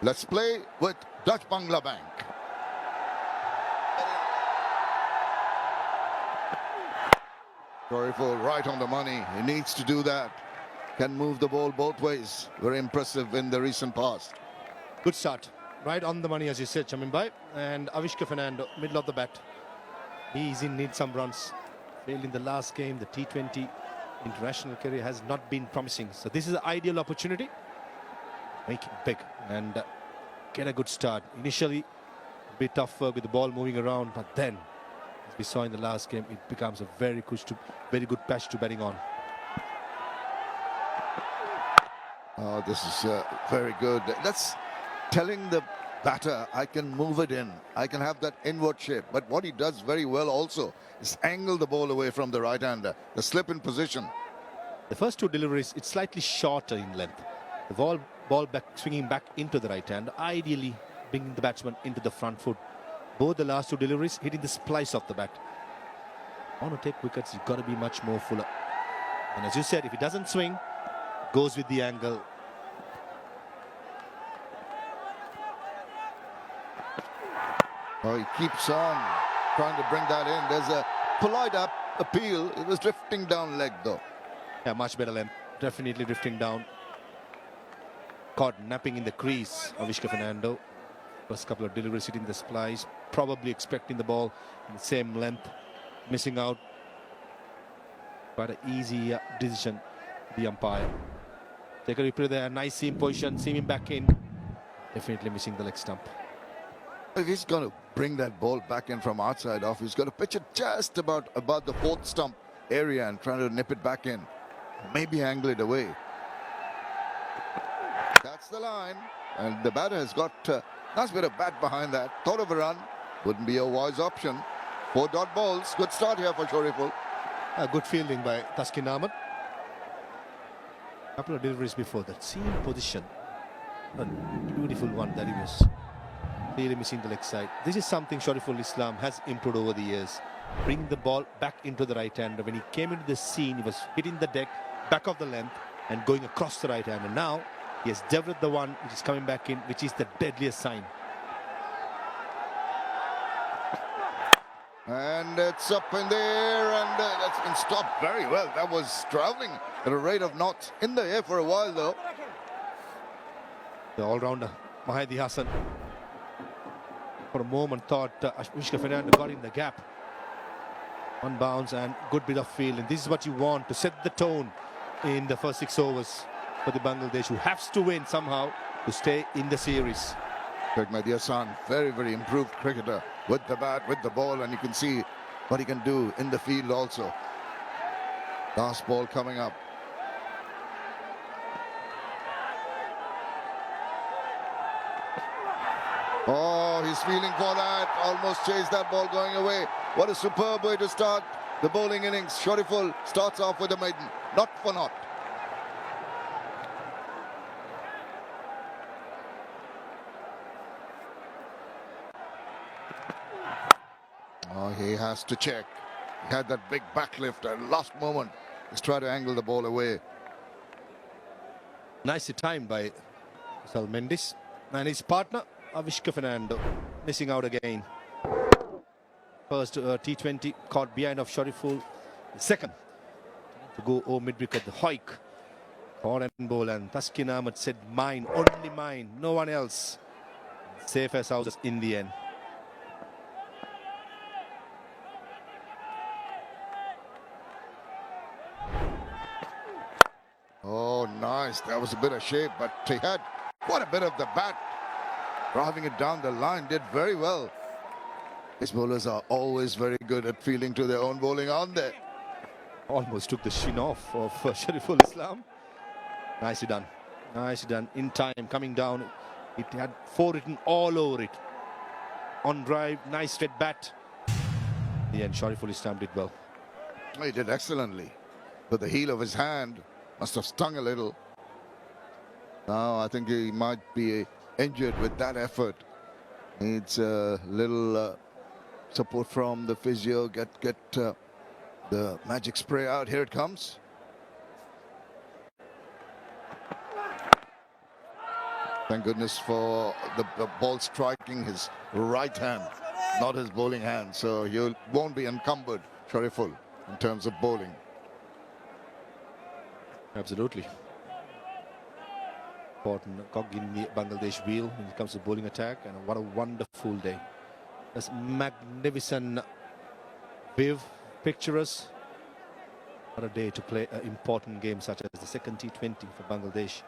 Let's play with Dutch Bangla Bank. Shoriful right on the money. He needs to do that. Can move the ball both ways. Very impressive in the recent past. Good start. Right on the money, as you said, Chamin Bhai. And Avishka Fernando, middle of the bat. He's in need some runs. Failed in the last game. The T20 international career has not been promising. So this is an ideal opportunity. Make it big and get a good start. Initially, a bit tough work with the ball moving around, but then, as we saw in the last game, it becomes a very good patch to batting on. Oh, this is very good. That's telling the batter, I can move it in. I can have that inward shape. But what he does very well also is angle the ball away from the right-hander. The slip in position. The first two deliveries, it's slightly shorter in length. The ball back, swinging back into the right hand, ideally bringing the batsman into the front foot. Both the last two deliveries hitting the splice of the bat. Want to take wickets, you've got to be much more fuller. And as you said, if it doesn't swing, goes with the angle. Oh, he keeps on trying to bring that in. There's a polite appeal. It was drifting down leg though. Yeah, much better length. Definitely drifting down. Caught napping in the crease, Avishka Fernando. First couple of deliveries hitting the splice. Probably expecting the ball in the same length. Missing out. Quite an easy decision, the umpire. Take a replay there. Nice seam position. Seam him back in. Definitely missing the leg stump. If he's going to bring that ball back in from outside off, he's got to pitch it just about the fourth stump area and trying to nip it back in. Maybe angle it away. That's the line. And the batter has got a nice bit of bat behind that. Thought of a run. Wouldn't be a wise option. 4 dot balls. Good start here for Shoriful. Good fielding by Taskin Ahmed. Couple of deliveries before that. Seam position. A beautiful one that he was. Really missing the leg side. This is something Shoriful Islam has improved over the years. Bringing the ball back into the right hander. When he came into the scene, he was hitting the deck, back of the length, and going across the right hand. And now he has developed the one which is coming back in, which is the deadliest sign. And it's up in the air, and that's been stopped very well. That was traveling at a rate of knots in the air for a while, though. The all-rounder, Mahdi Hassan, for a moment thought Avishka Fernando got in the gap. One bounce and good bit of fielding. This is what you want to set the tone in the first 6 overs for the Bangladesh, who has to win somehow to stay in the series. Mahdi Hassan, very, very improved cricketer with the bat, with the ball, and you can see what he can do in the field also. Last ball coming up. Oh, he's feeling for that. Almost chased that ball going away. What a superb way to start the bowling innings. Shoriful starts off with a maiden. Not for naught. Oh, he has to check. He had that big backlift at last moment. He's trying to angle the ball away. Nicely timed by Sal Mendes. And his partner, Avishka Fernando, missing out again. First T20 caught behind of Shoriful. Second to go over mid-wicket, the Hoik. Corner and ball, and Taskin Ahmed said mine, only mine, no one else. Safe as houses in the end. Oh, nice. That was a bit of shape, but he had quite a bit of the bat. Driving it down the line, did very well. His bowlers are always very good at fielding to their own bowling, aren't they? Almost took the shin off of Shoriful Islam. Nicely done. Nicely done. In time, coming down. It had 4 written all over it. On drive, nice straight bat. In the end, Shoriful Islam did well. He did excellently. But the heel of his hand must have stung a little. Now I think he might be injured with that effort. Needs a little support from the physio. Get the magic spray out. Here it comes. Thank goodness for the ball striking his right hand, not his bowling hand. So you won't be encumbered, Shariful, in terms of bowling. Absolutely. Important cog in the Bangladesh wheel when it comes to bowling attack, and what a wonderful day. That's magnificent view, picturesque. What a day to play an important game such as the second T20 for Bangladesh.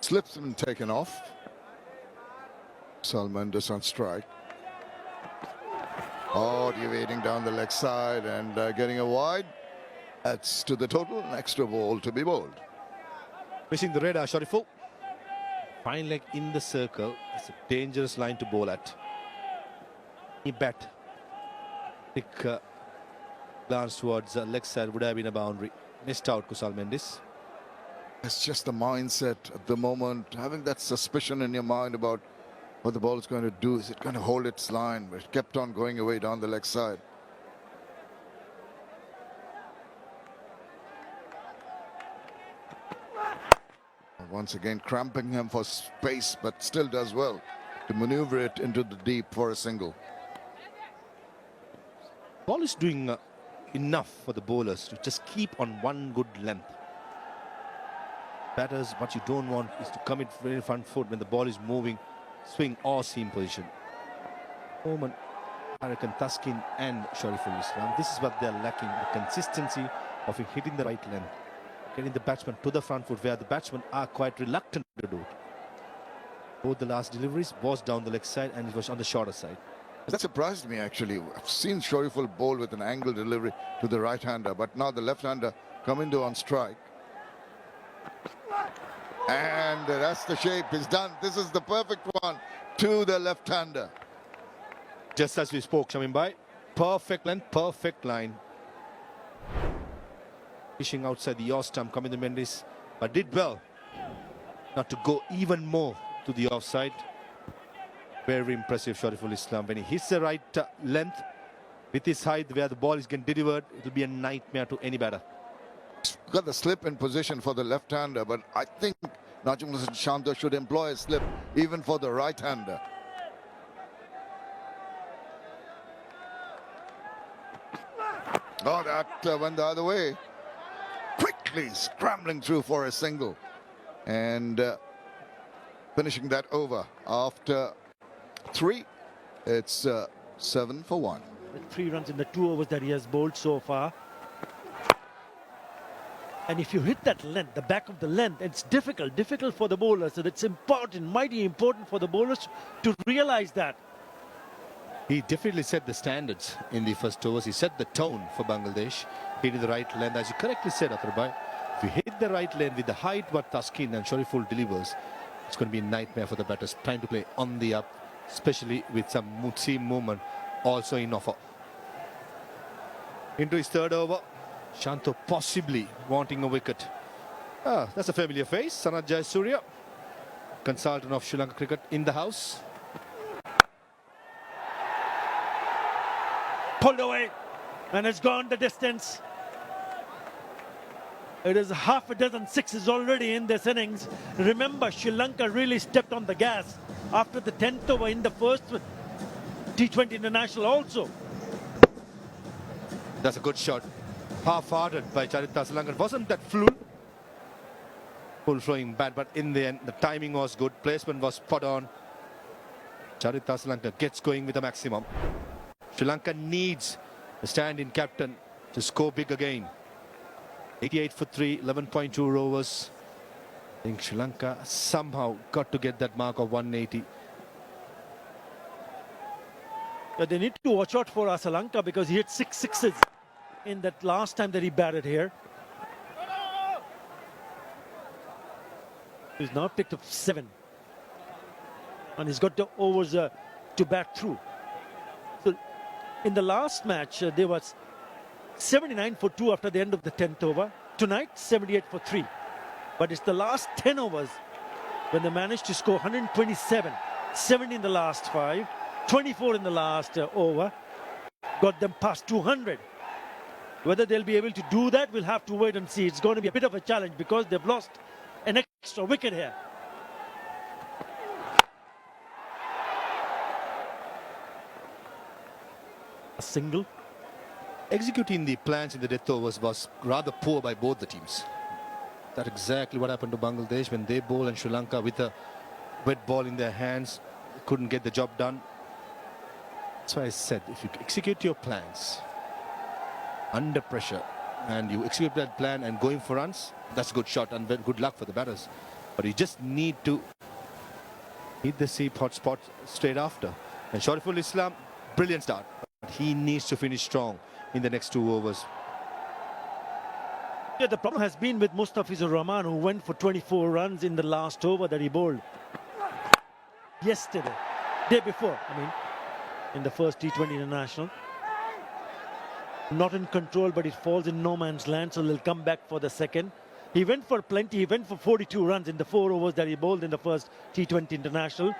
Slips been taken off. Salmandas on strike. Oh, deviating down the leg side and getting a wide. That's to the total, an extra ball to be bowled. Missing the radar, Shariful. Fine leg in the circle. It's a dangerous line to bowl at. He bat. Quick glance towards leg side would have been a boundary. Missed out Kusal Mendis. It's just the mindset at the moment, having that suspicion in your mind about what the ball is going to do. Is it going to hold its line? But it kept on going away down the leg side. Once again cramping him for space, but still does well to maneuver it into the deep for a single. Ball is doing enough for the bowlers to just keep on one good length. Batters, what you don't want is to come in very front foot when the ball is moving, swing or seam position. Oman, Arakan, Taskin and Shariful Islam. This is what they're lacking, the consistency of hitting the right length. Getting the batsman to the front foot where the batsmen are quite reluctant to do it. Both the last deliveries was down the leg side and it was on the shorter side. That surprised me actually. I've seen Shariful bowl with an angle delivery to the right-hander, but now the left-hander coming to on strike. And that's the shape. He's done. This is the perfect one to the left-hander. Just as we spoke, Shamin Bhai. Perfect length, perfect line. Fishing outside the off stump, coming the Mendis, but did well not to go even more to the offside. Very impressive Shariful Islam. When he hits the right length with his height where the ball is getting delivered, it will be a nightmare to any batter. Got the slip in position for the left-hander, but I think Najmul Hasan Shanto should employ a slip even for the right-hander. Oh, that went the other way. Quickly scrambling through for a single and finishing that over after 3. It's 7 for 1. With 3 runs in the 2 overs that he has bowled so far. And if you hit that length, the back of the length, it's difficult for the bowlers. So it's important, mighty important for the bowlers to realize that. He definitely set the standards in the first overs. He set the tone for Bangladesh. Hitting the right length, as you correctly said, Atharbhai. If you hit the right length with the height what Taskin and Shariful delivers, it's going to be a nightmare for the batters trying to play on the up, especially with some seam movement also in offer. Into his third over. Shanto possibly wanting a wicket. That's a familiar face. Sanat Jayasuriya, consultant of Sri Lanka cricket in the house. Pulled away and it's gone the distance. It is half a dozen sixes already in this innings. Remember, Sri Lanka really stepped on the gas after the 10th over in the first T20 International also. That's a good shot. Half-hearted by Charith Asalanka. Wasn't that full flowing bat, but in the end the timing was good, placement was spot on. Charith Asalanka gets going with a maximum. Sri Lanka needs a stand-in captain to score big again. 88 for 3, 11.2 overs. I think Sri Lanka somehow got to get that mark of 180. But they need to watch out for Asalanka because he hit 6 sixes in that last time that he batted here. He's now picked up 7. And he's got the overs to bat through. So in the last match, there was 79 for 2 after the end of the 10th over. Tonight, 78 for 3. But it's the last 10 overs when they managed to score 127. 70 in the last 5, 24 in the last over. Got them past 200. Whether they'll be able to do that, we'll have to wait and see. It's going to be a bit of a challenge because they've lost an extra wicket here. A single. Executing the plans in the death overs was rather poor by both the teams. That's exactly what happened to Bangladesh when they bowl and Sri Lanka with a wet ball in their hands couldn't get the job done. That's why I said if you execute your plans under pressure and you execute that plan and going for runs, that's a good shot and good luck for the batters. But you just need to hit the seam hot spot straight after. And Shariful Islam, brilliant start. But he needs to finish strong in the next 2 overs. Yeah, the problem has been with Mustafizur Rahman, who went for 24 runs in the last over that he bowled yesterday, day before, in the first T20 International. Not in control, but it falls in no man's land, so they'll come back for the second. He went for plenty. He went for 42 runs in the 4 overs that he bowled in the first T20 International.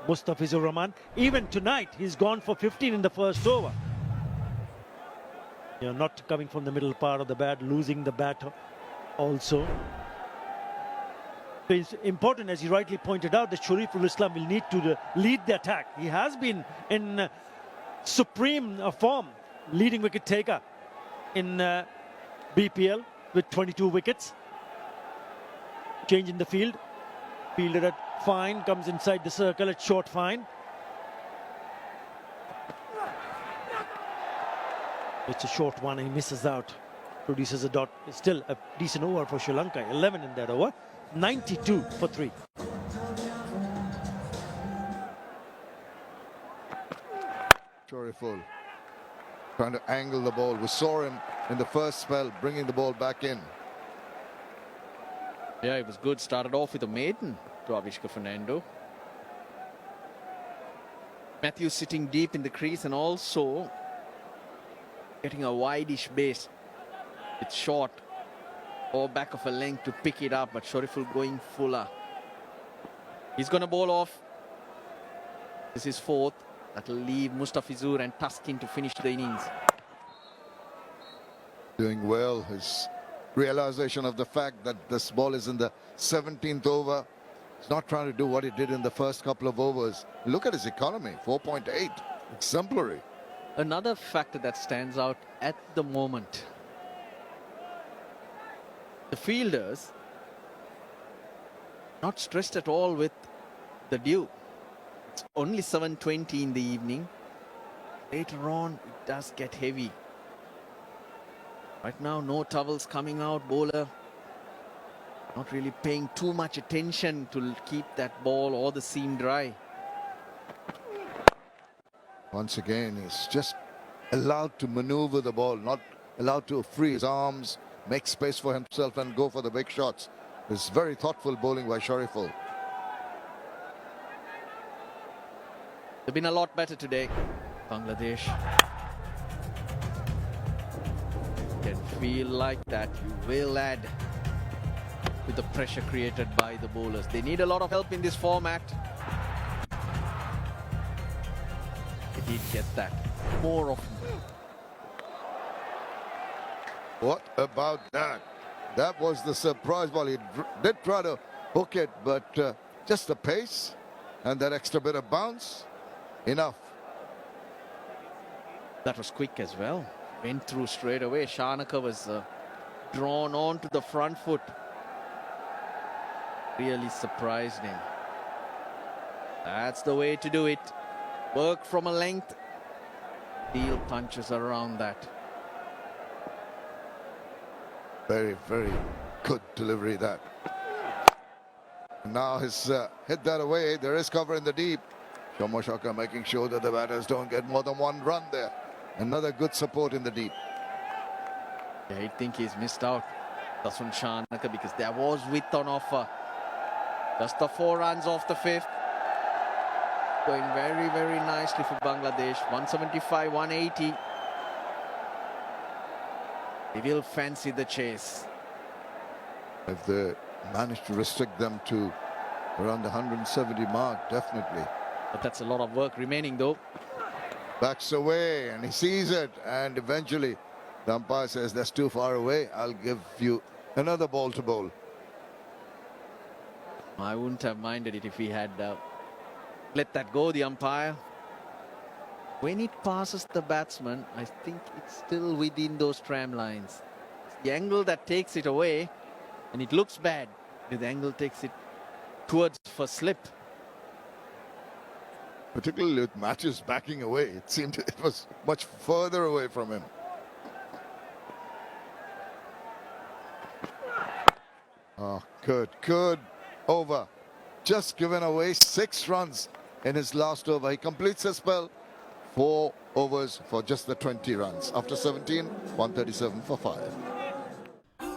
Mustafizur Rahman. Even tonight, he's gone for 15 in the first over. Not coming from the middle part of the bat, losing the bat also. So it's important, as you rightly pointed out, that Shariful Islam will need to lead the attack. He has been in supreme form, leading wicket taker in BPL with 22 wickets. Change in the field. Fielded at fine, comes inside the circle at short fine. It's a short one, he misses out. Produces a dot. It's still a decent over for Sri Lanka. 11 in that over. 92 for 3. Shariful trying to angle the ball. We saw him in the first spell bringing the ball back in. Yeah, it was good. Started off with a maiden to Avishka Fernando. Matthews sitting deep in the crease and also getting a wideish base. It's short or back of a length to pick it up, but Shariful going fuller. He's going to bowl off. This is 4th. That'll leave Mustafizur and Tuskin to finish the innings. Doing well. His realization of the fact that this ball is in the 17th over. He's not trying to do what he did in the first couple of overs. Look at his economy, 4.8. Exemplary. Another factor that stands out at the moment. The fielders not stressed at all with the dew. It's only 7:20 in the evening. Later on, it does get heavy. Right now, no towels coming out. Bowler not really paying too much attention to keep that ball or the seam dry. Once again, he's just allowed to maneuver the ball, not allowed to free his arms, make space for himself and go for the big shots. It's very thoughtful bowling by Shariful. They've been a lot better today, Bangladesh. Can feel like that you will add with the pressure created by the bowlers. They need a lot of help in this format. They did get that more often. What about that? That was the surprise ball. He did try to hook it, but just the pace and that extra bit of bounce, enough. That was quick as well. Went through straight away. Shanaka was drawn on to the front foot. Really surprised him. That's the way to do it. Work from a length. Deal punches around that. Very, very good delivery that. Now he's hit that away. There is cover in the deep. Shomo Shaka making sure that the batters don't get more than one run there. Another good support in the deep. Yeah, I think he's missed out. That's from Shanaka because there was width on offer. Just the 4 runs off the 5th. Going very, very nicely for Bangladesh. 175, 180. They will fancy the chase. If they manage to restrict them to around the 170 mark, definitely. But that's a lot of work remaining though. Backs away and he sees it, and eventually The umpire says that's too far away. I'll give you another ball to bowl. I wouldn't have minded it if he had let that go, the umpire. When it passes the batsman, I think it's still within those tram lines. It's the angle that takes it away, and it looks bad. The angle takes it towards for slip. Particularly with Matthews backing away. It seemed it was much further away from him. Oh, good over. Just given away 6 runs in his last over. He completes his spell. 4 overs for just the 20 runs. After 17, 137 for 5.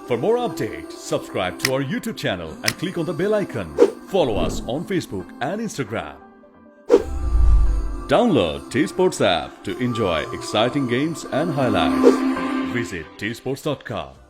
For more updates, subscribe to our YouTube channel and click on the bell icon. Follow us on Facebook and Instagram. Download T Sports app to enjoy exciting games and highlights. Visit tsports.com.